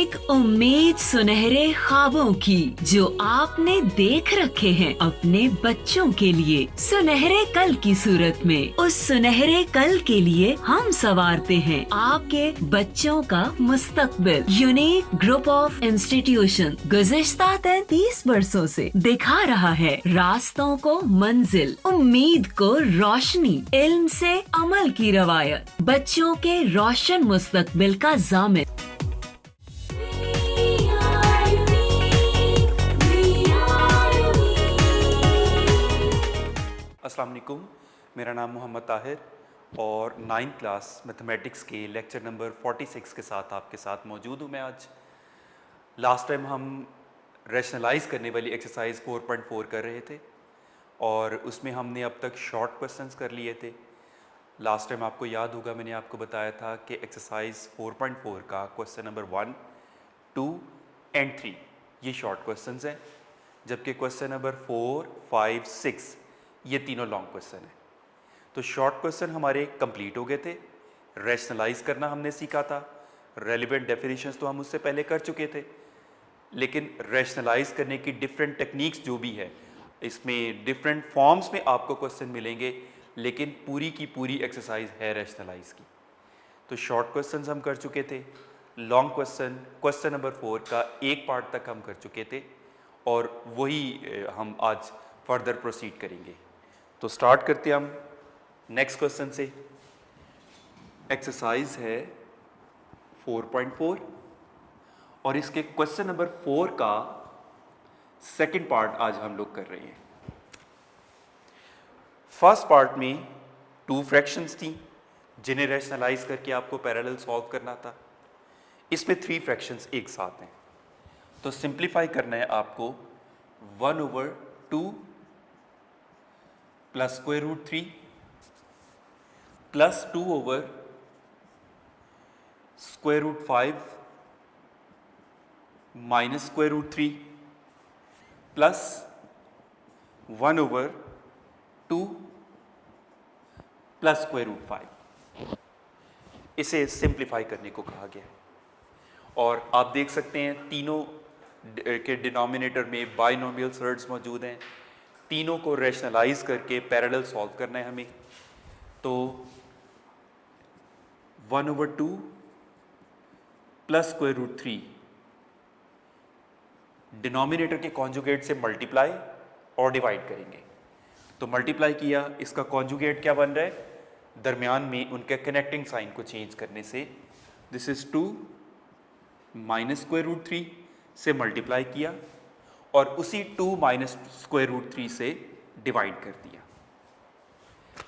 एक उम्मीद सुनहरे ख्वाबों की जो आपने देख रखे हैं अपने बच्चों के लिए, सुनहरे कल की सूरत में। उस सुनहरे कल के लिए हम संवारते हैं आपके बच्चों का मुस्तकबिल। यूनिक ग्रुप ऑफ इंस्टीट्यूशन गुज़िश्ता 33 वर्षों से दिखा रहा है रास्तों को मंजिल, उम्मीद को रोशनी, इल्म से अमल की रवायत, बच्चों के रोशन मुस्तकबिल का ज़ामिन। अस्सलाम वालेकुम, मेरा नाम मोहम्मद ताहिर और 9th क्लास मैथमेटिक्स के लेक्चर नंबर 46 के साथ आपके साथ मौजूद हूँ मैं आज। लास्ट टाइम हम रैशनलाइज करने वाली एक्सरसाइज 4.4 कर रहे थे और उसमें हमने अब तक शॉर्ट क्वेश्चंस कर लिए थे। लास्ट टाइम आपको याद होगा मैंने आपको बताया था कि एक्सरसाइज 4.4 का क्वेश्चन नंबर 1, 2 एंड 3 ये शॉर्ट क्वेश्चंस हैं, जबकि क्वेश्चन नंबर 4, 5, 6 ये तीनों लॉन्ग क्वेश्चन हैं। तो शॉर्ट क्वेश्चन हमारे कंप्लीट हो गए थे, रैशनलाइज करना हमने सीखा था, रेलिवेंट डेफिनेशंस तो हम उससे पहले कर चुके थे, लेकिन रैशनलाइज करने की डिफरेंट टेक्निक्स जो भी है, इसमें डिफरेंट फॉर्म्स में आपको क्वेश्चन मिलेंगे, लेकिन पूरी की पूरी एक्सरसाइज है रैशनलाइज की। तो शॉर्ट क्वेश्चंस हम कर चुके थे, लॉन्ग क्वेश्चन नंबर 4 का एक पार्ट तक हम कर चुके थे और वही हम आज फर्दर प्रोसीड करेंगे। तो स्टार्ट करते हैं हम नेक्स्ट क्वेश्चन से। एक्सरसाइज है 4.4 और इसके क्वेश्चन नंबर 4 का सेकंड पार्ट आज हम लोग कर रहे हैं। फर्स्ट पार्ट में 2 फ्रैक्शंस थी जिन्हें रैशनलाइज करके आपको पैरेलल सॉल्व करना था। इसमें 3 फ्रैक्शंस एक साथ हैं, तो सिंप्लीफाई करना है आपको 1/2 plus square root 3 plus 2/√5 minus square root 3 plus 1/2 plus square root 5। इसे सिंप्लीफाई करने को कहा गया है और आप देख सकते हैं तीनों के डिनोमिनेटर में बाइनोमियल सर्ड्स मौजूद हैं। तीनों को रैशनलाइज करके पैरेलल सॉल्व करना है हमें। तो 1/2 प्लस स्क्वायर रूट 3 डिनोमिनेटर के कॉन्जुगेट से मल्टीप्लाई और डिवाइड करेंगे। तो मल्टीप्लाई किया, इसका कॉन्जुगेट क्या बन रहा है, दरमियान में उनके कनेक्टिंग साइन को चेंज करने से this is 2 minus square root 3 से मल्टीप्लाई किया और उसी 2 माइनस स्क्वायर रूट 3 से डिवाइड कर दिया।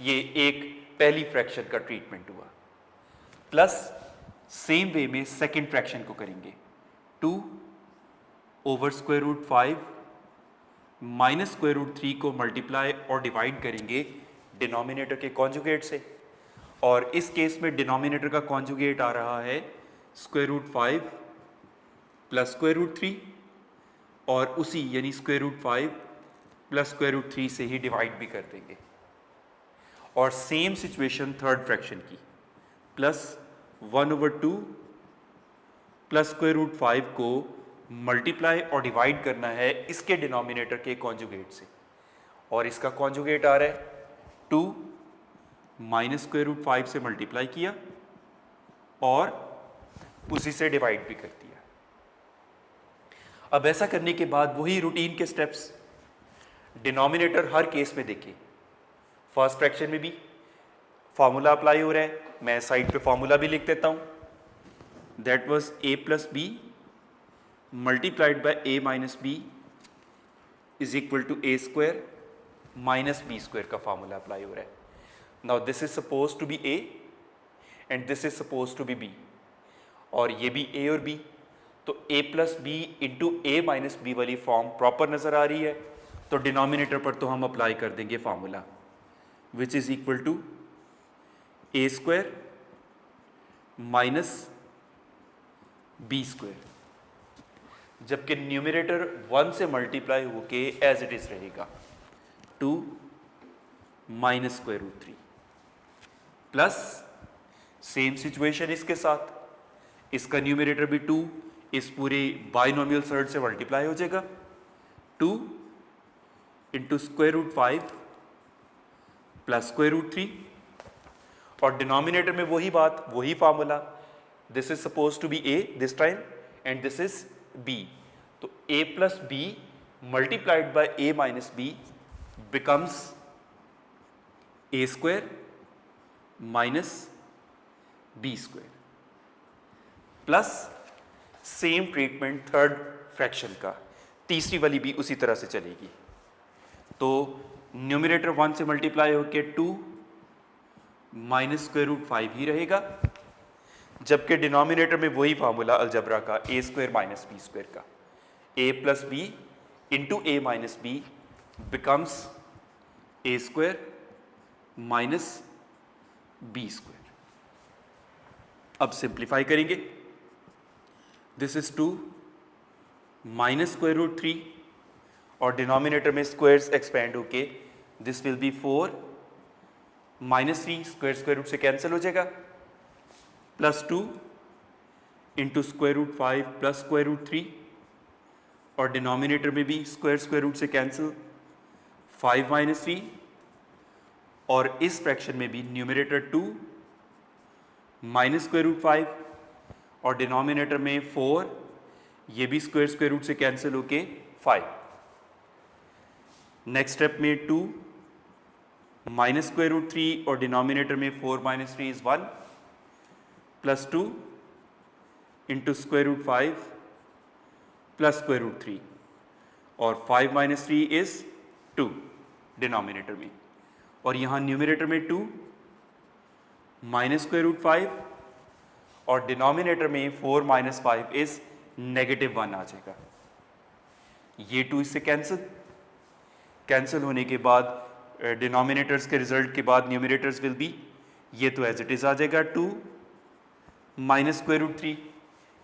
ये एक पहली फ्रैक्शन का ट्रीटमेंट हुआ। प्लस सेम वे में सेकंड फ्रैक्शन को करेंगे, 2/√5 माइनस स्क्वायर रूट 3 को मल्टीप्लाई और डिवाइड करेंगे डिनोमिनेटर के कॉन्जुगेट से, और इस केस में डिनोमिनेटर का कॉन्जुगेट आ रहा है √5 प्लस स्क्वायर रूट 3 और उसी यानी √5 प्लस स्क्वायर रूट 3 से ही डिवाइड भी कर देंगे। और सेम सिचुएशन थर्ड फ्रैक्शन की, प्लस 1/2 प्लस स्क्वायर रूट 5 को मल्टीप्लाई और डिवाइड करना है इसके डिनोमिनेटर के कॉन्जुगेट से, और इसका कॉन्जुगेट आ रहा है 2 माइनस स्क्वायर रूट 5 से मल्टीप्लाई किया और उसी से डिवाइड भी कर दिया। अब ऐसा करने के बाद वही रूटीन के स्टेप्स डिनोमिनेटर हर केस में देखें। फर्स्ट फ्रैक्शन में भी फार्मूला अप्लाई हो रहा है, मैं साइड पे फार्मूला भी लिख देता हूं, that was a plus b multiplied by a minus b is equal to a square minus b square का फार्मूला अप्लाई हो रहा है। Now this is suppose to be a and this is suppose to be b, और ये भी a और b, तो a plus b into a minus b वाली फॉर्म प्रॉपर नजर आ रही है। तो डिनोमिनेटर पर तो हम अप्लाई कर देंगे formula which is equal to a square minus b square, जबकि न्यूमरेटर 1 से मल्टीप्लाई होके एज इट इज रहेगा 2 minus square root 3 plus same situation इसके साथ, इसका न्यूमरेटर भी 2, इस पूरे बाइनोमियल सर्ड से मल्टीप्लाई हो जाएगा, 2 into square root 5 plus square root 3, और डिनोमिनेटर में वही बात, वही formula, this is suppose to be a this time and this is b, तो a plus b multiplied by a minus b becomes a square minus b square, plus same treatment third fraction का, तीसरी वाली भी उसी तरह से चलेगी। तो न्यूमरेटर 1 से मल्टीप्लाई होके 2 माइनस स्क्वायर रूट 5 ही रहेगा, जबकि डिनोमिनेटर में वही फार्मूला अलजबरा का, a square minus b square का, a plus b into a minus b becomes a square minus b square. अब सिंप्लीफाई करेंगे, this is 2 minus square root 3, और डिनोमिनेटर में स्क्वायर्स एक्सपेंड होके this will be 4 minus 3, square root से cancel हो जाएगा, plus 2 into square root 5 plus square root 3, और denominator में भी स्क्वायर रूट से कैंसिल, 5 माइनस 3, और इस फ्रैक्शन में भी न्यूमरेटर 2 माइनस स्क्वायर रूट 5 और डिनोमिनेटर में 4, ये भी स्क्वायर रूट से कैंसिल होके 5। नेक्स्ट स्टेप में 2 माइनस स्क्वायर रूट 3 और डिनोमिनेटर में 4 minus 3 is 1, plus 2 into square root 5 plus square root 3, और 5 माइनस 3 इज 2 डिनोमिनेटर में, और यहाँ न्यूमरेटर में 2 माइनस स्क्वायर रूट 5 और डिनोमिनेटर में 4 माइनस 5 इज नेगेटिव 1 आ जाएगा। ये 2 इससे कैंसिल होने के बाद डिनोमिनेटर्स के रिजल्ट के बाद न्यूमरेटर्स विल बी, ये तो एज इट इज आ जाएगा 2 माइनस स्क्वायर रूट 3,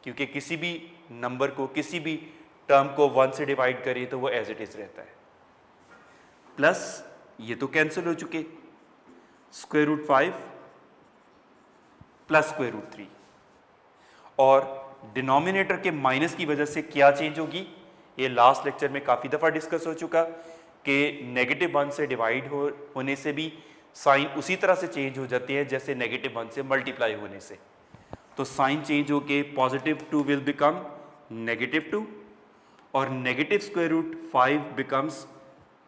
क्योंकि किसी भी नंबर को, किसी भी टर्म को 1 से डिवाइड करें तो वो एज इट इज रहता है, प्लस ये तो कैंसिल हो चुके, square root 5 plus square root 3, और डिनोमिनेटर के माइनस की वजह से क्या चेंज होगी, ये लास्ट लेक्चर में काफ़ी दफ़ा डिस्कस हो चुका कि नेगेटिव 1 से डिवाइड होने से भी साइन उसी तरह से चेंज हो जाते हैं जैसे नेगेटिव 1 से मल्टीप्लाई होने से। तो साइन चेंज होके पॉजिटिव 2 विल बिकम नेगेटिव 2, और negative square root 5 becomes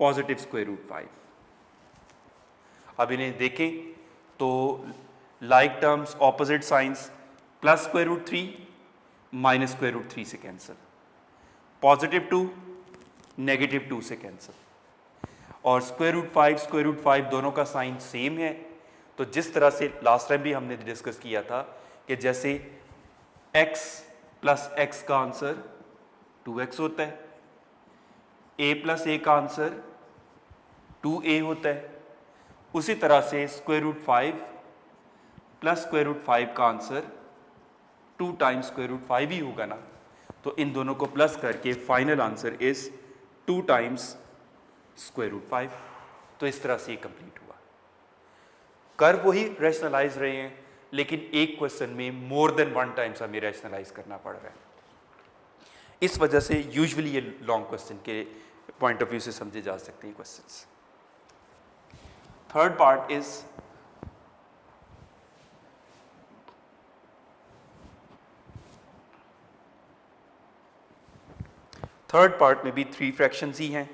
positive square root 5। अब इन्हें देखें तो like terms, opposite signs, plus square root 3 minus square root 3 से कैंसिल, पॉजिटिव 2 नेगेटिव 2 से कैंसिल, और स्क्वायर रूट 5 दोनों का साइन सेम है। तो जिस तरह से लास्ट टाइम भी हमने डिस्कस किया था कि जैसे x प्लस x का आंसर 2x होता है, a प्लस a का आंसर 2a होता है, उसी तरह से square root 5 plus square root 5 का आंसर 2 टाइम्स स्क्वायर रूट 5 ही होगा ना। तो इन दोनों को प्लस करके final answer is 2 times square root 5। तो इस तरह से ये कंप्लीट हुआ। कर वही रैशनलाइज रहे हैं, लेकिन एक क्वेश्चन में मोर देन 1 टाइम्स हमें रैशनलाइज करना पड़ रहा है। इस वजह से यूजुअली ये लॉन्ग क्वेश्चन के पॉइंट ऑफ व्यू से समझे जा सकते हैं questions. Third part is third part में भी 3 फ्रैक्शंस ही हैं,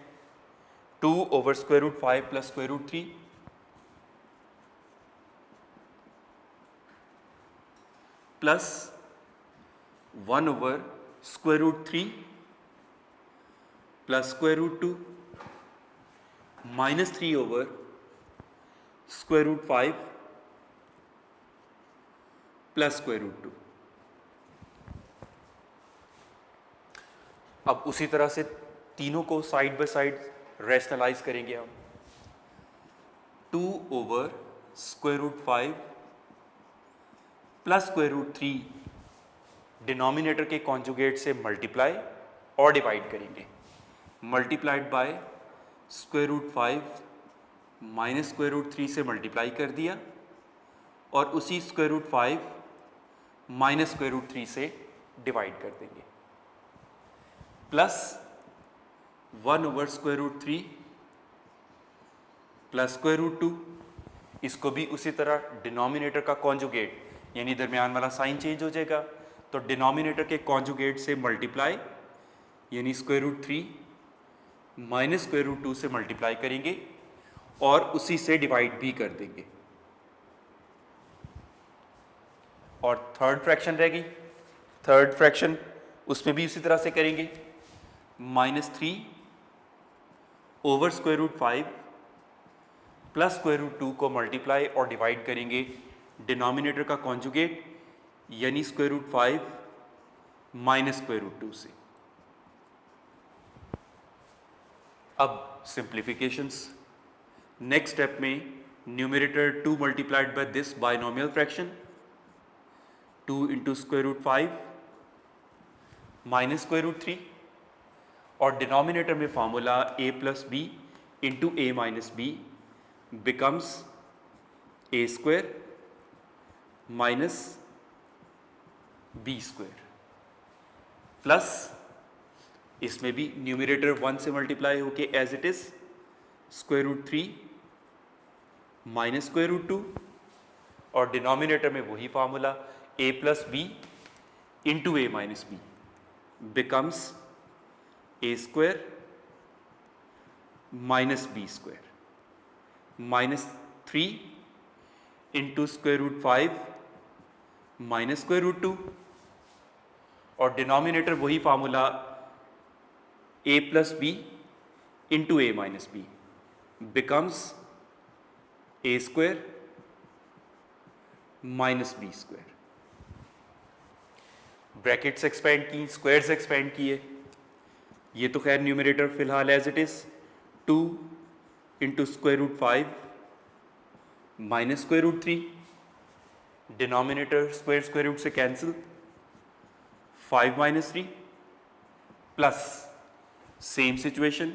2 over square root 5 plus square root 3 plus 1 over square root 3 plus square root 2 minus 3 over square root 5 plus square root 2। अब उसी तरह से तीनों को साइड बाय साइड रैशनलाइज करेंगे हम। 2 over square root 5 plus square root 3 denominator के conjugate से मल्टीप्लाई और डिवाइड करेंगे, multiplied by square root 5 minus square root 3 से मल्टीप्लाई कर दिया, और उसी square root 5 minus square root 3 से डिवाइड कर देंगे, प्लस 1/√3 प्लस √2, इसको भी उसी तरह डिनोमिनेटर का कॉन्जुगेट यानी दरमियान वाला साइन चेंज हो जाएगा, तो डिनोमिनेटर के कॉन्जुगेट से मल्टीप्लाई यानी √3 माइनस √2 से मल्टीप्लाई करेंगे और उसी से डिवाइड भी कर देंगे। और थर्ड फ्रैक्शन रहेगी, थर्ड फ्रैक्शन उसमें भी उसी तरह से करेंगे, -3 ओवर √5 प्लस √2 को मल्टीप्लाई और डिवाइड करेंगे डिनोमिनेटर का कॉन्जुगेट यानी √5 माइनस √2 से। अब सिंप्लीफिकेशंस, नेक्स्ट स्टेप में numerator 2 multiplied by this binomial fraction 2 into √5 minus √3 और डिनोमिनेटर में formula a plus b into a minus b becomes a² minus b² plus इसमें भी न्यूमरेटर 1 से मल्टीप्लाई होके एज इट इज √3 माइनस √2 और denominator में वही formula a plus b into a minus b becomes a² minus b² -3 into √5 minus √2 और denominator वही formula a plus b into a minus b becomes a² minus b²। Brackets expand की, squares expand किए, ये तो खैर numerator फिलहाल as it is 2 into √5 minus √3, denominator square root से cancel 5 minus 3 plus same situation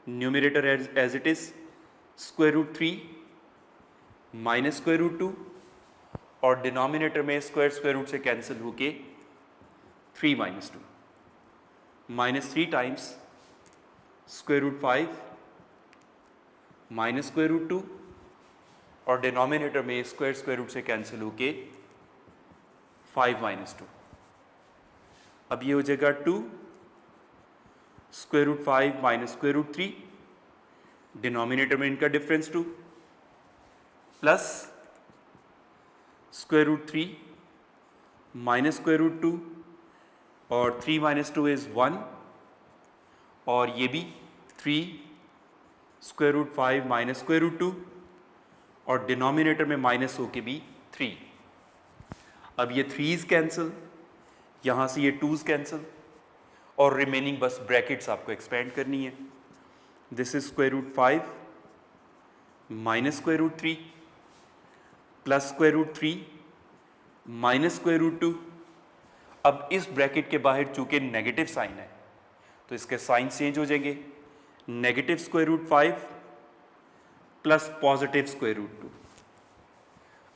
numerator as it is √3 minus √2 और denominator में square root से कैंसिल होके 3 माइनस 2 -3 टाइम्स √5 माइनस √2 और डिनोमिनेटर में स्क्वायर रूट से कैंसिल होके 5 माइनस 2। अब ये हो जाएगा 2 √5 माइनस √3, डिनोमिनेटर में इनका डिफरेंस 2 प्लस √3 माइनस √2 और 3 माइनस 2 इज 1 और ये भी 3 √5 माइनस √2 और डिनोमिनेटर में माइनस हो के भी 3। अब ये 3's कैंसिल, यहाँ से ये 2's कैंसिल और रिमेनिंग बस ब्रैकेट्स आपको एक्सपेंड करनी है। This is √5 minus √3 plus √3 minus √2। अब इस ब्रैकेट के बाहर चूंकि नेगेटिव साइन है तो इसके साइन चेंज हो जाएंगे, नेगेटिव √5 प्लस पॉजिटिव √2।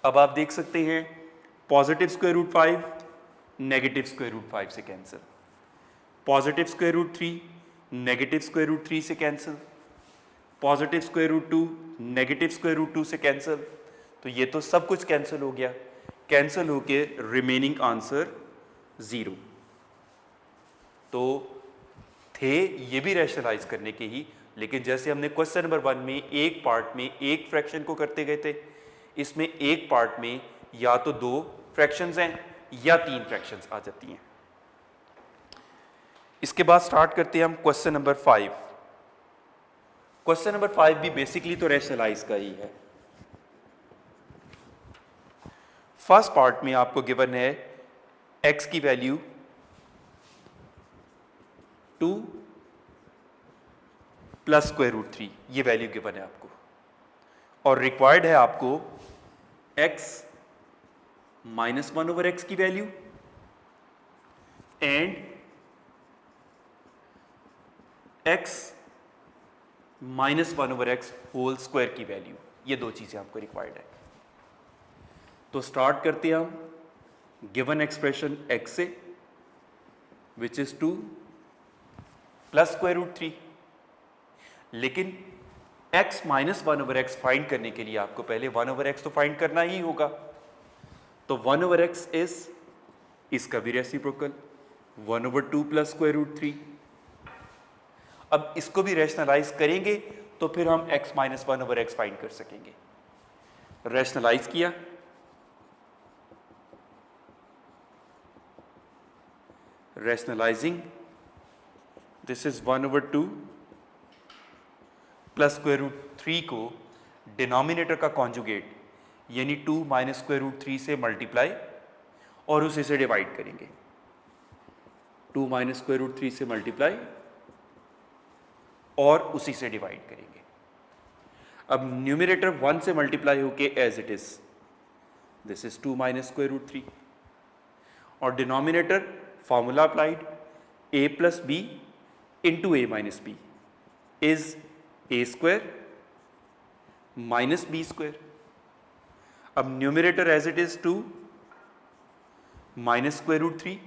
अब आप देख सकते हैं पॉजिटिव √5 नेगेटिव √5 से कैंसिल, पॉजिटिव √3 नेगेटिव √3 से कैंसिल, पॉजिटिव √2 नेगेटिव √2 से कैंसिल, तो ये तो सब कुछ कैंसिल हो गया, कैंसिल होके रिमेनिंग आंसर 0। तो थे ये भी रैशनलाइज करने के ही, लेकिन जैसे हमने क्वेश्चन नंबर 1 में एक पार्ट में एक फ्रैक्शन को करते गए थे, इसमें एक पार्ट में या तो 2 फ्रैक्शंस हैं या 3 फ्रैक्शंस आ जाती हैं। इसके बाद स्टार्ट करते हैं हम क्वेश्चन नंबर 5। क्वेश्चन नंबर 5 भी बेसिकली तो रैशनलाइज का ही है। फर्स्ट पार्ट में आपको गिवन है x की वैल्यू 2 प्लस √3, ये वैल्यू गिवन है आपको, और रिक्वायर्ड है आपको x -1/x की value and x -1/x whole square की वैल्यू, ये 2 चीजें आपको रिक्वायर्ड है। तो स्टार्ट करते हैं हम गिवन एक्सप्रेशन x से, which is 2 plus square root 3। लेकिन x माइनस 1/x फाइंड करने के लिए आपको पहले 1/x तो फाइंड करना ही होगा। तो 1/x इज, इसका भी रेसिप्रोकल 1/2 प्लस स्क्वायर रूट 3। अब इसको भी रैशनलाइज करेंगे तो फिर हम x माइनस 1/x फाइंड कर सकेंगे। रैशनलाइज किया, rationalising, this is 1/2 plus square root 3 को डिनोमिनेटर का कॉन्जुगेट यानी 2 माइनस स्क्वायर रूट 3 से मल्टीप्लाई और उसी से डिवाइड करेंगे। 2 माइनस स्क्वायर रूट 3 से मल्टीप्लाई और उसी से डिवाइड करेंगे। अब न्यूमरेटर 1 से मल्टीप्लाई होके as it is, this is 2 minus square root 3 और denominator formula applied a plus b into a minus b is a square minus b square. अब numerator as it is 2 minus square root 3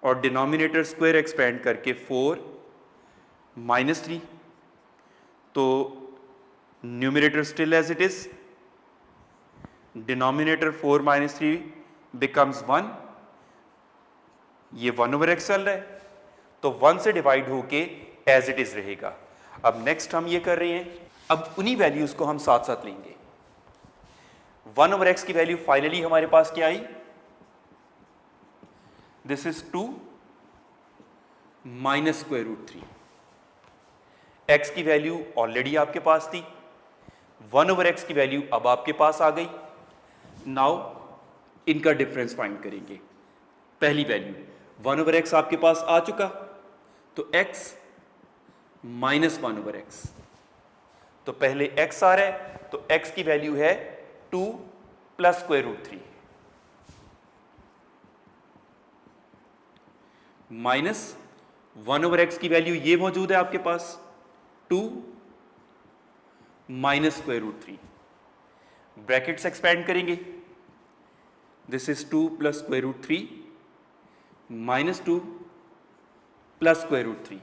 और denominator square expand करके 4 minus 3, तो numerator still as it is, denominator 4 minus 3 becomes 1, ये 1/x चल रहा है तो 1 से डिवाइड होके एज इट इज रहेगा। अब नेक्स्ट हम ये कर रहे हैं, अब उन्हीं वैल्यूज को हम साथ साथ लेंगे। 1/x की वैल्यू फाइनली हमारे पास क्या आई, this is 2 minus square root 3। x की वैल्यू ऑलरेडी आपके पास थी, 1/x की वैल्यू अब आपके पास आ गई। नाउ इनका डिफरेंस फाइंड करेंगे। पहली वैल्यू 1/x आपके पास आ चुका, तो x माइनस 1/x, तो पहले x आ रहा है तो x की वैल्यू है 2 plus square root 3 minus 1/x की वैल्यू ये मौजूद है आपके पास 2 minus square root 3, brackets expand करेंगे, this is 2 plus square root 3 minus 2 plus square root 3,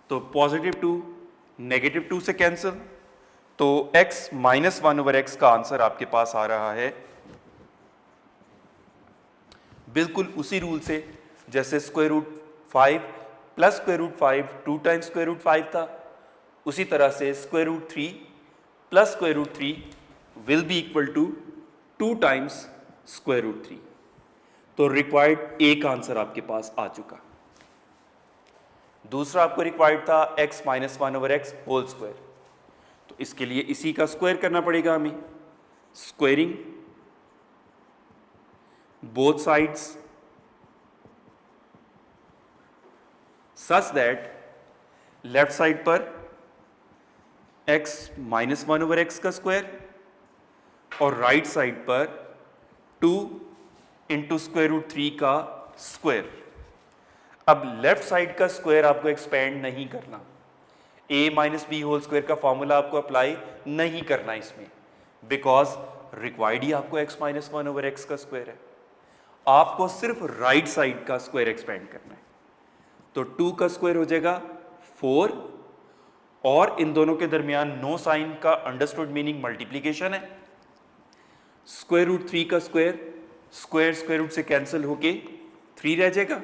तो पॉजिटिव 2 नेगेटिव 2 से कैंसिल, तो x माइनस 1/x का आंसर आपके पास आ रहा है बिल्कुल उसी रूल से जैसे square root 5 plus square root 5 2 times square root 5 था, उसी तरह से square root 3 plus square root 3 will be equal to 2 times square root 3। तो रिक्वायर्ड एक आंसर आपके पास आ चुका। दूसरा आपको रिक्वायर्ड था x minus 1/x whole square, तो इसके लिए इसी का स्क्वायर करना पड़ेगा हमें, squaring both sides such that left side पर x माइनस 1/x का स्क्वायर और राइट साइड पर 2 इंटू स्क्वायर रूट 3 का स्क्वायर। अब लेफ्ट साइड का स्क्वायर आपको एक्सपेंड नहीं करना, a minus b whole square का फॉर्मूला आपको अप्लाई नहीं करना इसमें, बिकॉज रिक्वायर्ड ही आपको x माइनस 1/x का स्क्वायर है। आपको सिर्फ राइट साइड का स्क्वायर एक्सपेंड करना है, तो 2 का स्क्वायर हो जाएगा 4 और इन दोनों के दरमियान नो साइन का अंडरस्टूड मीनिंग मल्टीप्लीकेशन है। स्क्वायर रूट 3 का स्क्वायर स्क्वायर रूट से कैंसिल होके 3 रह जाएगा,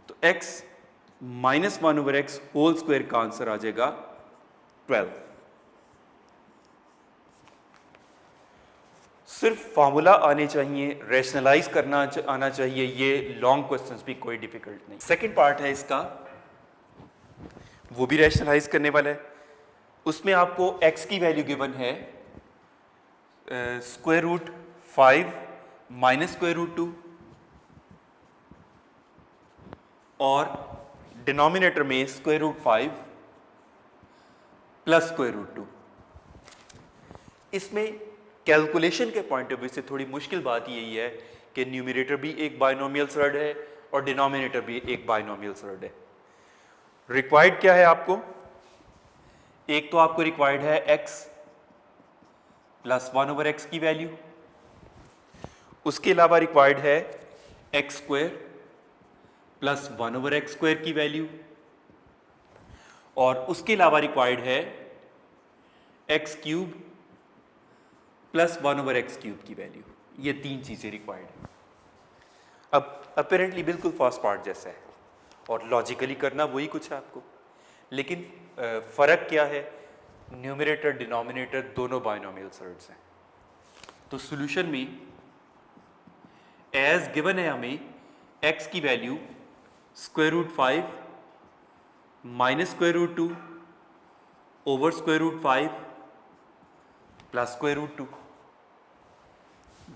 तो x minus 1/x whole square का आंसर आ जाएगा 12। सिर्फ फॉर्मूला आने चाहिए, रैशनलाइज करना आना चाहिए, ये लॉन्ग क्वेश्चंस भी कोई डिफिकल्ट नहीं। सेकंड पार्ट है इसका, वो भी रैशनलाइज करने वाला है। उसमें आपको x की वैल्यू गिवन है square root 5 minus square root 2 और डिनोमिनेटर में square root 5 plus square root 2। इसमें कैलकुलेशन के पॉइंट ऑफ व्यू से थोड़ी मुश्किल बात यही है कि न्यूमरेटर भी एक बाइनोमियल सर्ड है और डिनोमिनेटर भी एक बाइनोमियल सर्ड है। रिक्वायर्ड क्या है आपको, एक तो आपको रिक्वायर्ड है x प्लस 1/x की वैल्यू, उसके अलावा रिक्वायर्ड है x स्क्वायर प्लस 1/x² की वैल्यू, और उसके अलावा रिक्वायर्ड है x³ प्लस 1/x³ की वैल्यू। ये 3 चीज़ें रिक्वायर्ड है। अब अपेरेंटली बिल्कुल फर्स्ट पार्ट जैसा है और लॉजिकली करना वही कुछ है आपको, लेकिन फ़र्क क्या है, न्यूमरेटर डिनोमिनेटर दोनों बाइनोमियल सर्ट्स हैं। तो सॉल्यूशन में एज गिवन है हमें x की value √5 minus √2 over √5 plus √2,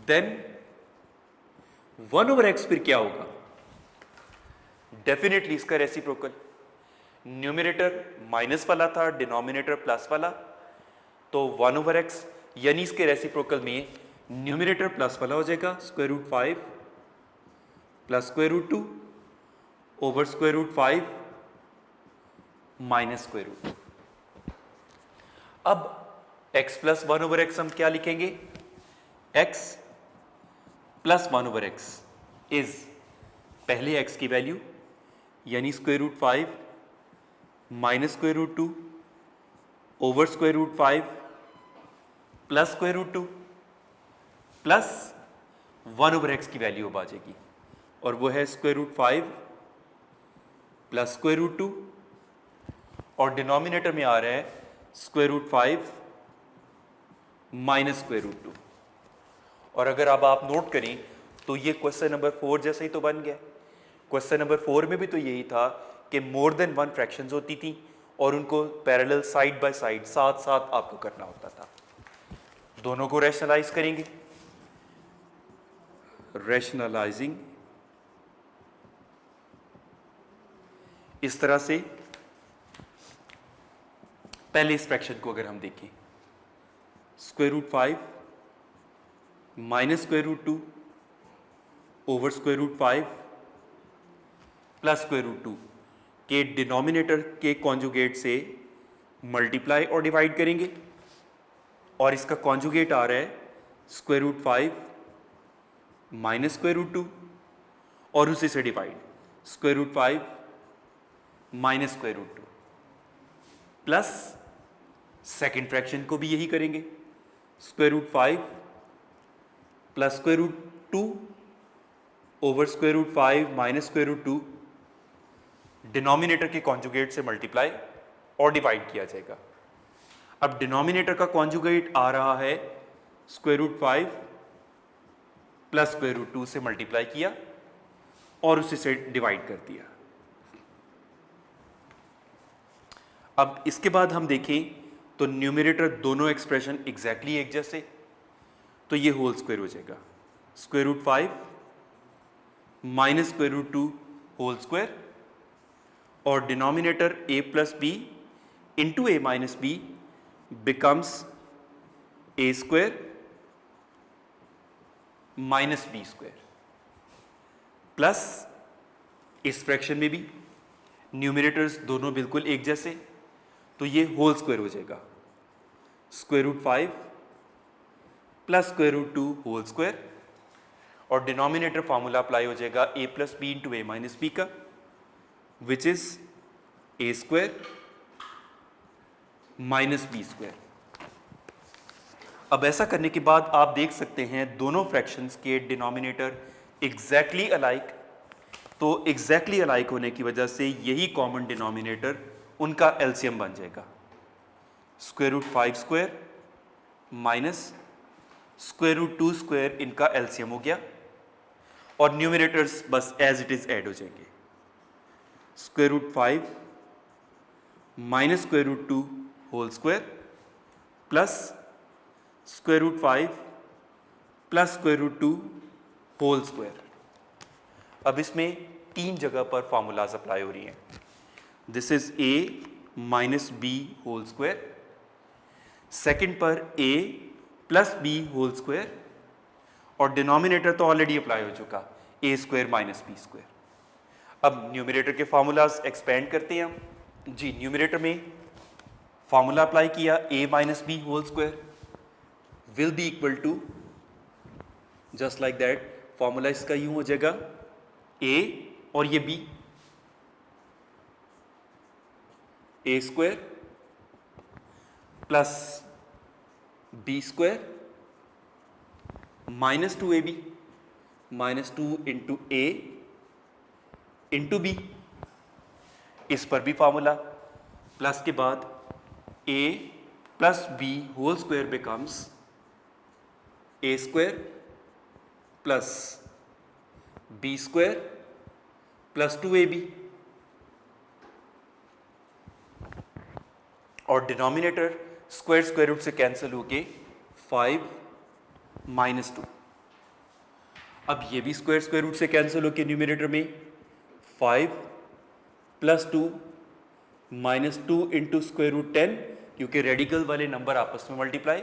then 1/x फिर क्या होगा, डेफिनेटली इसका रेसिप्रोकल। न्यूमरेटर माइनस वाला था, डिनोमिनेटर प्लस वाला, तो 1/x यानी इसके रेसिप्रोकल में न्यूमरेटर प्लस वाला हो जाएगा √5 प्लस √2 ओवर √5 माइनस √2। अब x प्लस 1/x हम क्या लिखेंगे, x प्लस 1/x इज पहले x की वैल्यू यानी √5 minus √2 over √5 plus √2 plus 1/x की वैल्यू अब आ जाएगी, और वो है √5 प्लस √2, और डिनोमिनेटर में आ रहा है √5 माइनस √2। और अगर अब आप नोट करें तो ये क्वेश्चन नंबर 4 जैसा ही तो बन गया। क्वेश्चन नंबर 4 में भी तो यही था कि मोर देन 1 फ्रैक्शंस होती थी और उनको पैरेलल साइड बाय साइड साथ साथ आपको करना होता था। दोनों को रैशनलाइज करेंगे, रैशनलाइजिंग इस तरह से। पहले इस फ्रैक्शन को अगर हम देखें, √5 माइनस √2 ओवर √5 प्लस √2 के डिनोमिनेटर के कॉन्जुगेट से मल्टीप्लाई और डिवाइड करेंगे, और इसका कॉन्जुगेट आ रहा है √5 माइनस √2 और उसी से divide √5 minus √2 plus second fraction को भी यही करेंगे, √5 प्लस √2 ओवर √5 माइनस √2 डिनोमिनेटर के कॉन्जुगेट से मल्टीप्लाई और डिवाइड किया जाएगा। अब डिनोमिनेटर का कॉन्जुगेट आ रहा है √5 प्लस √2 से मल्टीप्लाई किया और उसी से डिवाइड कर दिया। अब इसके बाद हम देखें तो न्यूमरेटर दोनों एक्सप्रेशन एग्जैक्टली एक जैसे, तो ये होल स्क्वायर हो जाएगा √5 माइनस √2 होल स्क्वायर, और denominator a plus b into a minus b becomes a square minus b square, plus इस फ्रैक्शन में भी न्यूमरेटर्स दोनों बिल्कुल एक जैसे, तो ये होल स्क्वायर हो जाएगा √5 प्लस √2 होल स्क्वायर, और डिनोमिनेटर फार्मूला अप्लाई हो जाएगा a plus b into a minus b का, which is a square minus b square. अब ऐसा करने के बाद आप देख सकते हैं दोनों फ्रैक्शंस के डिनोमिनेटर एग्जैक्टली अलाइक, तो एग्जैक्टली अलाइक होने की वजह से यही कॉमन डिनोमिनेटर उनका एलसीएम बन जाएगा, √5 स्क्वायर माइनस √2 स्क्वायर इनका एलसीएम हो गया, और न्यूमरेटर्स बस एज इट इज ऐड हो जाएंगे, √5 minus √2 whole square plus √5 plus √2 whole square. अब इसमें 3 जगह पर फार्मूलाज अप्लाई हो रही हैं। This is a minus b whole square, second पर a plus b whole square, और डिनोमिनेटर तो ऑलरेडी अप्लाई हो चुका a square minus b square. अब न्यूमरेटर के फार्मूलाज एक्सपेंड करते हैं हम जी। न्यूमरेटर में फार्मूला अप्लाई किया a minus b whole square will be equal to, just like that, formula इसका यूं हो जाएगा a और ये b a square plus b square minus 2ab minus 2 into a into b, इस पर भी फार्मूला प्लस के बाद a plus b whole square becomes a square plus b square plus 2ab और डिनोमिनेटर स्क्वायर स्क्वायर रूट से cancel होके 5 minus 2। अब ये भी स्क्वायर स्क्वायर रूट से कैंसिल होके न्यूमिनेटर में 5 plus 2 minus 2 into square root 10, क्योंकि रेडिकल वाले नंबर आपस में मल्टीप्लाई,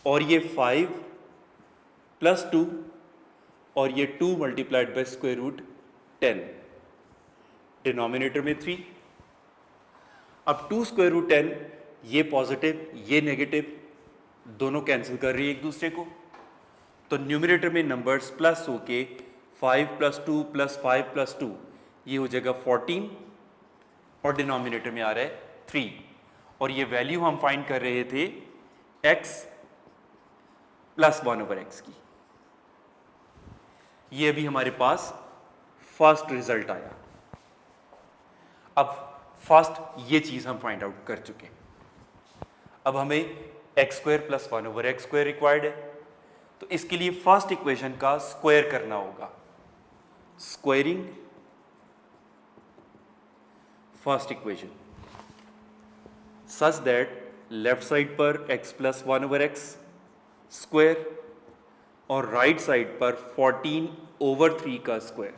और ये 5 प्लस 2 और ये 2 multiplied by square root 10, denominator में 3। अब 2 स्क्वायर रूट 10, ये पॉजिटिव ये नेगेटिव दोनों कैंसिल कर रही है एक दूसरे को, तो न्यूमिनेटर में नंबर्स प्लस होके 5 प्लस 2 प्लस 5 प्लस 2 ये हो जाएगा 14 और डिनोमिनेटर में आ रहा है 3, और ये वैल्यू हम फाइंड कर रहे थे x प्लस 1/x की। ये अभी हमारे पास फर्स्ट रिजल्ट आया। अब फर्स्ट ये चीज हम फाइंड आउट कर चुके। अब हमें x square plus 1/x square required है, तो इसके लिए फर्स्ट इक्वेशन का स्क्वायर करना होगा। Squaring first equation such that left side पर x प्लस 1/x स्क्वायर और राइट साइड पर 14/3 का स्क्वायर।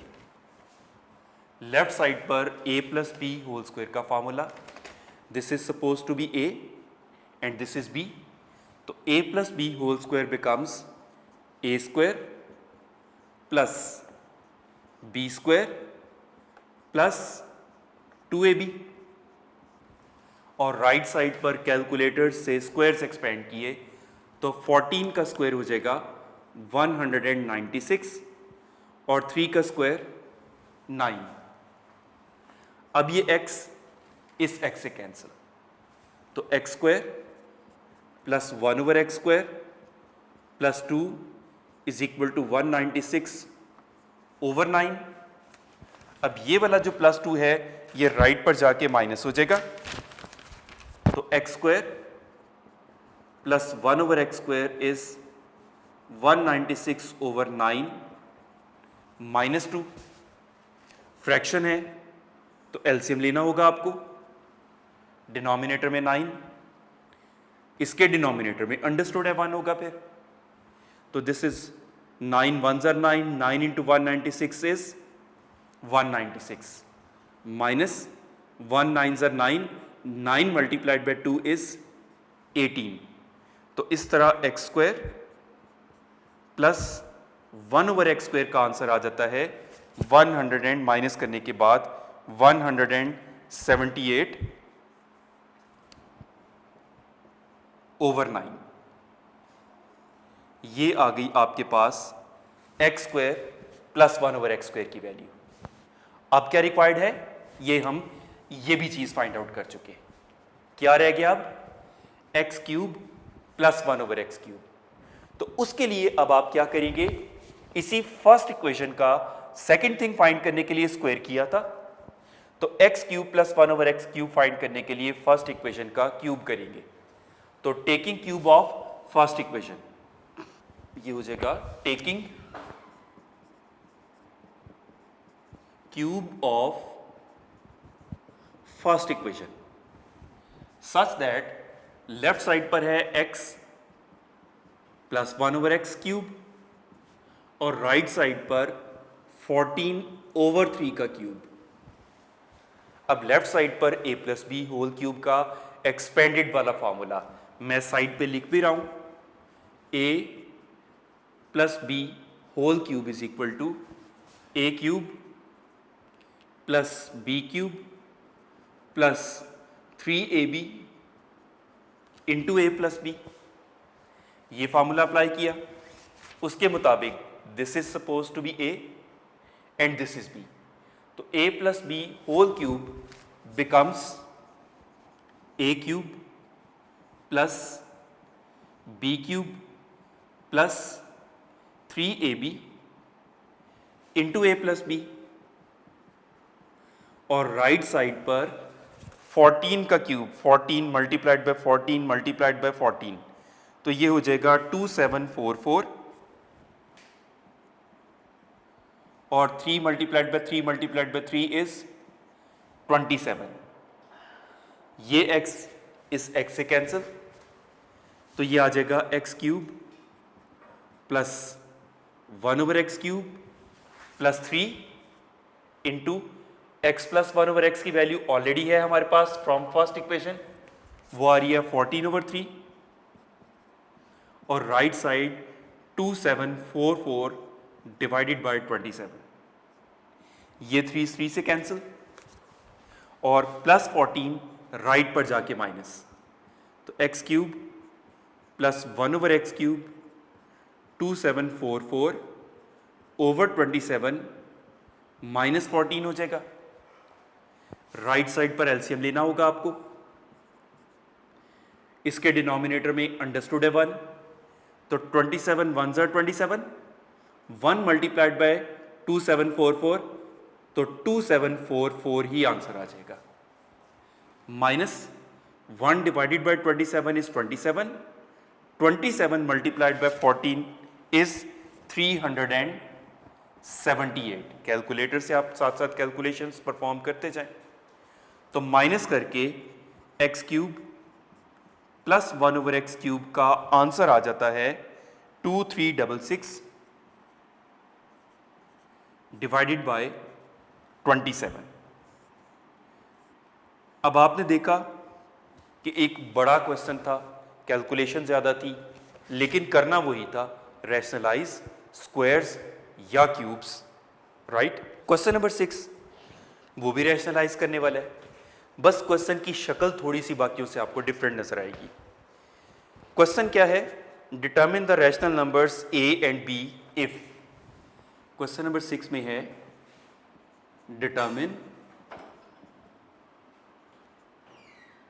लेफ्ट साइड पर a plus b whole square का formula, this is suppose to be a and this is b, तो a plus b whole square becomes a square plus b square plus 2ab, और right side पर calculator से squares expand किए तो 14 का square हो जाएगा 196 और 3 का स्क्वायर 9। अब ये x इस x से कैंसिल, तो x square plus 1/x square plus 2 is equal to 196/9। अब ये वाला जो प्लस 2 है ये राइट पर जाके माइनस हो जाएगा, तो x square plus 1/x square is 196/9 minus 2। Fraction है तो एलसीएम लेना होगा आपको। डिनोमिनेटर में 9, इसके डिनोमिनेटर में अंडरस्टूड है 1 होगा फिर, तो this is 9 1s are 9, 9 into 196 is 196 minus 1 9s are 9, 9 multiplied by 2 is 18। तो इस तरह x square plus 1/x square का आंसर आ जाता है 100 एंड माइनस करने के बाद 178/9। ये आ गई आपके पास x square plus 1/x square की वैल्यू। अब क्या रिक्वायर्ड है, ये भी चीज फाइंड आउट कर चुके। क्या रह गया अब, x cube plus 1/x cube. तो उसके लिए अब आप क्या करेंगे, इसी फर्स्ट इक्वेशन का सेकंड थिंग फाइंड करने के लिए स्क्वायर किया था, तो x cube plus 1/x cube find करने के लिए फर्स्ट इक्वेशन का क्यूब करेंगे। तो taking cube of first equation, ये हो जाएगा taking cube of first equation such that left side पर है x प्लस 1/x क्यूब और राइट साइड पर 14/3 का क्यूब। अब लेफ्ट साइड पर a plus b whole cube का एक्सपेंडेड वाला फॉर्मूला मैं साइड पे लिख भी रहा हूं, a plus b whole cube is equal to a cube plus b cube plus 3ab into a plus b. ये फॉर्मूला अप्लाई किया, उसके मुताबिक this is suppose to be a and this is b, तो a plus b whole cube becomes a cube plus b cube plus 3ab into a plus b, और right side पर 14 का cube, 14 multiplied by 14 multiplied by 14, तो ये हो जाएगा 2744, और 3 multiplied by 3 multiplied by 3 is 27। ये x इस x से कैंसिल, तो ये आ जाएगा x cube plus 1/x cube plus 3 into x plus 1/x की वैल्यू ऑलरेडी है हमारे पास फ्रॉम फर्स्ट इक्वेशन, वो आ रही है 14/3, और राइट साइड 2744 डिवाइडेड बाय 27, ये 3 से कैंसिल, और प्लस 14 राइट पर जाके माइनस, तो x cube plus 1/x cube 2744 over 27 minus 14 हो जाएगा। राइट साइड पर एलसीएम लेना होगा आपको, इसके डिनोमिनेटर में अंडरस्टूड है 1, तो 27 1 27, 1 मल्टीप्लाइड बाय 2744, तो 2744 ही आंसर आ जाएगा। Minus 1 divided by 27 is 27, 27 multiplied by 14 is 378। Calculator से आप साथ साथ कैलकुलेशंस परफॉर्म करते जाएं, तो माइनस करके x cube plus 1/x cube का आंसर आ जाता है 2366 डिवाइडेड बाय 27। अब आपने देखा कि एक बड़ा क्वेश्चन था, कैलकुलेशन ज़्यादा थी, लेकिन करना वही था, रैशनलाइज स्क्वायर्स या क्यूब्स, राइट। क्वेश्चन नंबर 6 वो भी रैशनलाइज करने वाला है, बस क्वेश्चन की शक्ल थोड़ी सी बाकियों से आपको डिफरेंट नजर आएगी। क्वेश्चन क्या है, determine the rational numbers a and b if. Question number 6 में है डिटर्मिन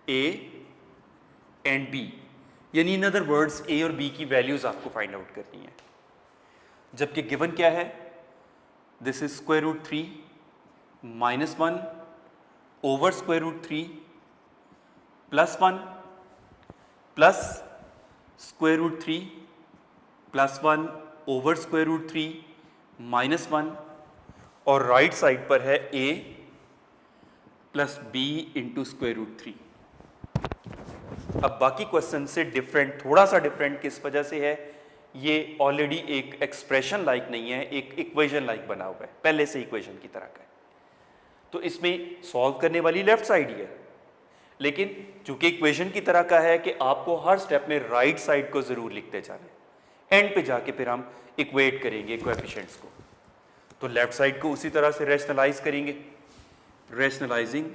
a एंड b, यानी इन अदर वर्ड्स a और b की वैल्यूज आपको फाइंड आउट करनी है। जबकि गिवन क्या है, this is square root 3 minus 1 over square root 3 plus 1 plus square root 3 plus 1 over square root 3 minus 1, और राइट साइड पर है a plus b into square root 3। अब बाकी क्वेश्चन से डिफरेंट, थोड़ा सा डिफरेंट किस वजह से है, ये ऑलरेडी एक एक्सप्रेशन लाइक नहीं है, एक इक्वेशन लाइक बना हुआ है, पहले से इक्वेशन की तरह का है, तो इसमें सॉल्व करने वाली लेफ्ट साइड ही है, लेकिन चूंकि इक्वेशन की तरह का है कि आपको हर स्टेप में राइट साइड को जरूर लिखते जाना है, एंड पे जाके फिर हम इक्वेट करेंगे कोएफिशिएंट्स को, तो लेफ्ट साइड को उसी तरह से रैशनलाइज करेंगे। रैशनलाइजिंग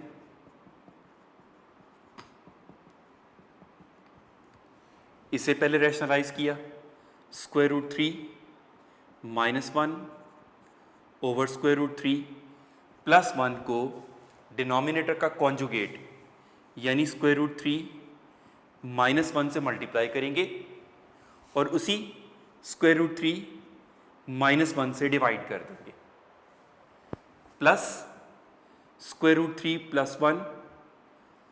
इसे पहले रैशनलाइज किया, square root 3 minus 1 over square root 3 plus 1 को डिनोमिनेटर का कॉन्जुगेट यानी स्क्वायर रूट 3 माइनस 1 से मल्टीप्लाई करेंगे, और उसी स्क्वायर रूट 3 माइनस 1 से डिवाइड कर देंगे, plus square root 3 plus 1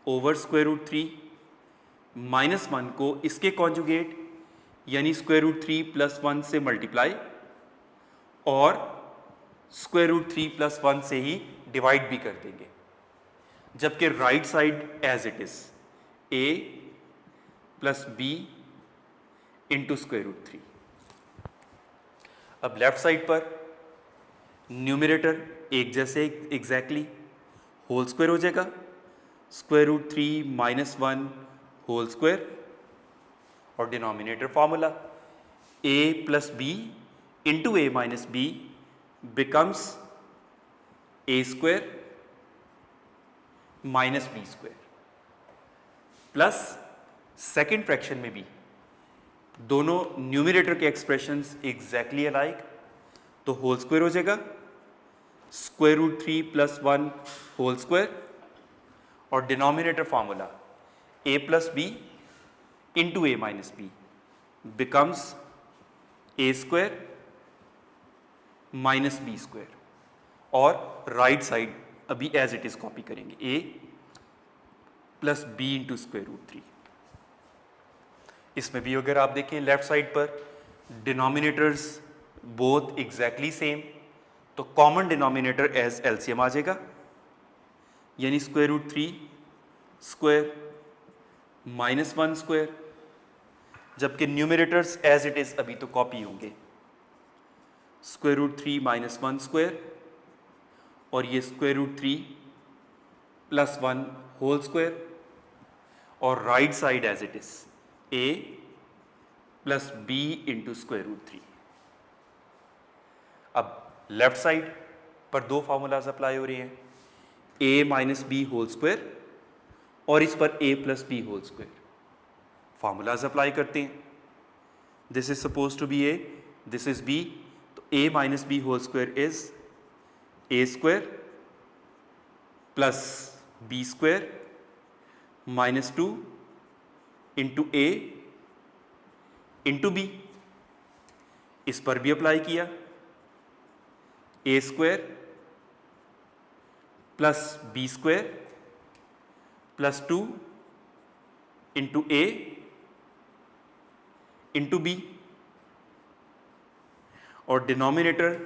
over square root 3 minus 1 को इसके कॉन्जुगेट यानी स्क्वायर रूट 3 प्लस 1 से मल्टीप्लाई, और स्क्वायर रूट 3 प्लस 1 से ही डिवाइड भी कर देंगे, जबकि right side as it is a plus b into square root 3। अब लेफ्ट साइड पर न्यूमरेटर एक जैसे एग्जैक्टली होल स्क्वायर हो जाएगा, square root 3 minus 1 whole square, और denominator formula a plus b into a minus b becomes a square minus b square, plus second fraction में भी दोनों न्यूमरेटर के एक्सप्रेशंस एग्जैक्टली अलाइक, तो होल स्क्वायर हो जाएगा square root 3 plus 1 whole square, और denominator formula a plus b into a minus b becomes a square minus b square, और right side अभी एज इट इज कॉपी करेंगे, a plus b into square root 3। इसमें भी अगर आप देखें left side पर डिनोमिनेटर्स बोथ एग्जैक्टली सेम, तो कॉमन डिनोमिनेटर एज एलसीएम आ जाएगा, यानी square root 3 square minus 1 square, जबकि न्यूमरेटर्स एज इट इज अभी तो कॉपी होंगे, स्क्वायर रूट 3 माइनस 1 स्क्वायर, और ये square root 3 plus 1 whole square, और right side as it is a plus b into square root 3। अब लेफ्ट साइड पर दो फार्मूलाज अप्लाई हो रहे हैं, a minus b whole square और इस पर a plus b whole square. Formulas apply करते हैं, this is suppose to be a, this is b, तो a minus b whole square is a square plus b square minus 2 into a into b. इस पर भी apply किया, a square plus b square plus 2 into a into b, और denominator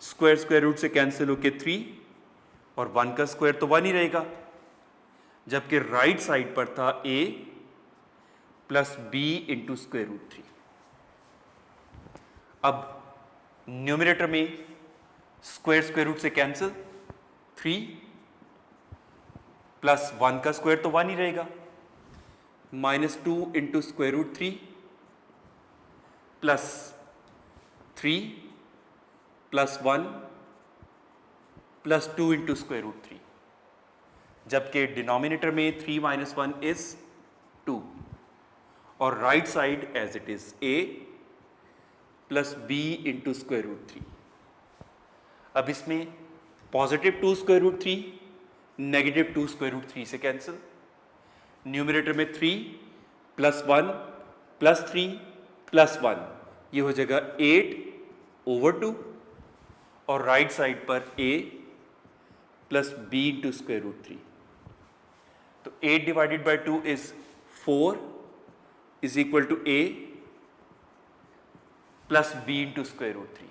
square square root से cancel होके 3, और 1 का square तो 1 ही रहेगा, जबकि राइट साइड पर था a plus b into square root 3। अब न्यूमरेटर में स्क्वायर स्क्वायर रूट से कैंसिल, 3 प्लस 1 का स्क्वायर तो 1 ही रहेगा, minus 2 into square root 3 plus 3 plus 1 plus 2 into square root 3, जबकि डिनोमिनेटर में 3 माइनस 1 इज 2, और right side as it is a plus b into square root 3। अब इसमें positive 2 square root 3 negative 2 square root 3 से cancel, numerator में 3 plus 1 plus 3 plus 1, ये हो जाएगा 8 ओवर 2, और राइट साइड पर a plus b into square root 3। तो 8 divided by 2 is 4 is equal to a plus b into square root 3।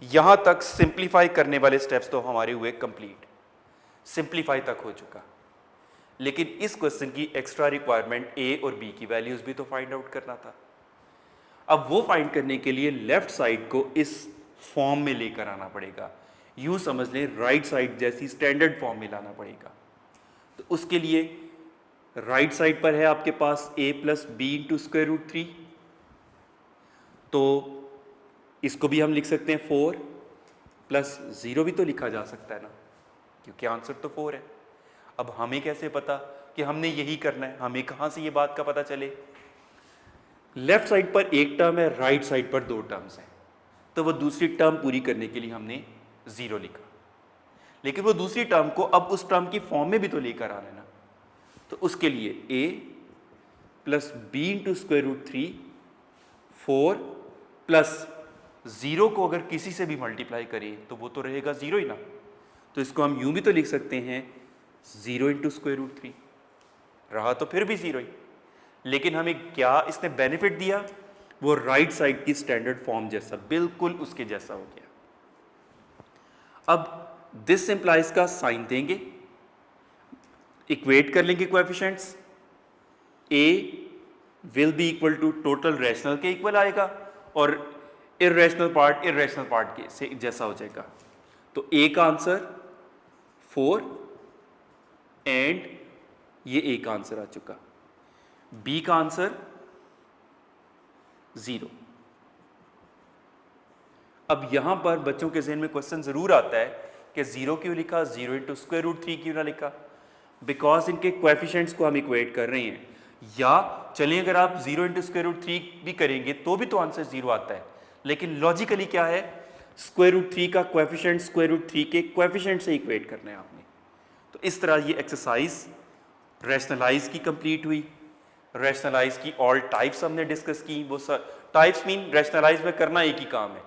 यहां तक सिंप्लीफाई करने वाले स्टेप्स तो हमारे हुए कंप्लीट, सिंप्लीफाई तक हो चुका, लेकिन इस क्वेश्चन की एक्स्ट्रा रिक्वायरमेंट a और b की वैल्यूज भी तो फाइंड आउट करना था। अब वो फाइंड करने के लिए लेफ्ट साइड को इस फॉर्म में लेकर आना पड़ेगा, यूं समझ लें राइट साइड जैसी स्टैंडर्ड फॉर्म में लाना पड़ेगा। तो उसके लिए राइट साइड पर है आपके पास a plus b into square root 3, तो इसको भी हम लिख सकते हैं 4 प्लस 0 भी तो लिखा जा सकता है ना, क्योंकि आंसर तो 4 है। अब हमें कैसे पता कि हमने यही करना है, हमें कहाँ से ये बात का पता चले? लेफ्ट साइड पर एक टर्म है, राइट साइड पर 2 टर्म्स हैं, तो वो दूसरी टर्म पूरी करने के लिए हमने 0 लिखा, लेकिन वो दूसरी टर्म को अब उस टर्म की फॉर्म में भी तो लेकर आना है ना। तो उसके लिए a plus b into square root 3 4 plus 0 को अगर किसी से भी मल्टीप्लाई करें तो वो तो रहेगा 0 ही ना, तो इसको हम यूं भी तो लिख सकते हैं 0 इंटू स्क्वायर रूट 3, रहा तो फिर भी 0 ही, लेकिन हमें क्या इसने बेनिफिट दिया? वो राइट साइड की स्टैंडर्ड फॉर्म जैसा, बिल्कुल उसके जैसा हो गया। अब दिस इंप्लाइज का साइन देंगे, इक्वेट कर लेंगे coefficients, a will be equal to total rational के इक्वल आएगा और इर्रेशनल पार्ट के से जैसा हो जाएगा। तो a का आंसर 4 एंड ये a का आंसर आ चुका, b का आंसर 0। अब यहां पर बच्चों के ज़हन में क्वेश्चन जरूर आता है कि 0 क्यों लिखा, 0 इंटू स्क्वायर रूट 3 क्यों ना लिखा? बिकॉज इनके कोएफिशिएंट्स को हम इक्वेट कर रहे हैं, या चलिए अगर आप 0 इंटू स्क्वायर रूट 3 भी करेंगे तो भी तो आंसर 0 आता है, लेकिन लॉजिकली क्या है, स्क्वायर रूट 3 का कोएफिशिएंट स्क्वायर रूट 3 के कोएफिशिएंट से इक्वेट करना है आपने। तो इस तरह ये एक्सरसाइज रैशनलाइज की कंप्लीट हुई, रैशनलाइज की ऑल टाइप्स हमने डिस्कस की। वो टाइप्स मीन रैशनलाइज में करना एक ही काम है,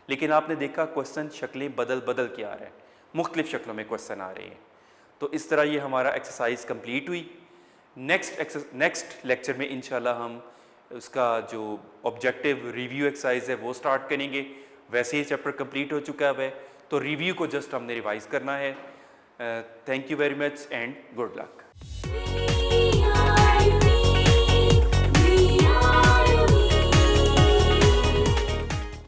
लेकिन आपने देखा क्वेश्चन शक्लें बदल बदल के आ रहे हैं, मुख्तलिफ शक्लों में क्वेश्चन आ रहे हैं। तो इस तरह ये हमारा एक्सरसाइज कंप्लीट हुई। नेक्स्ट लेक्चर में इंशाल्लाह हम उसका जो ऑब्जेक्टिव रिव्यू एक्सरसाइज है वो स्टार्ट करेंगे। वैसे ही चैप्टर कंप्लीट हो चुका है, तो रिव्यू को जस्ट हमने रिवाइज करना है। Thank you very much and good luck.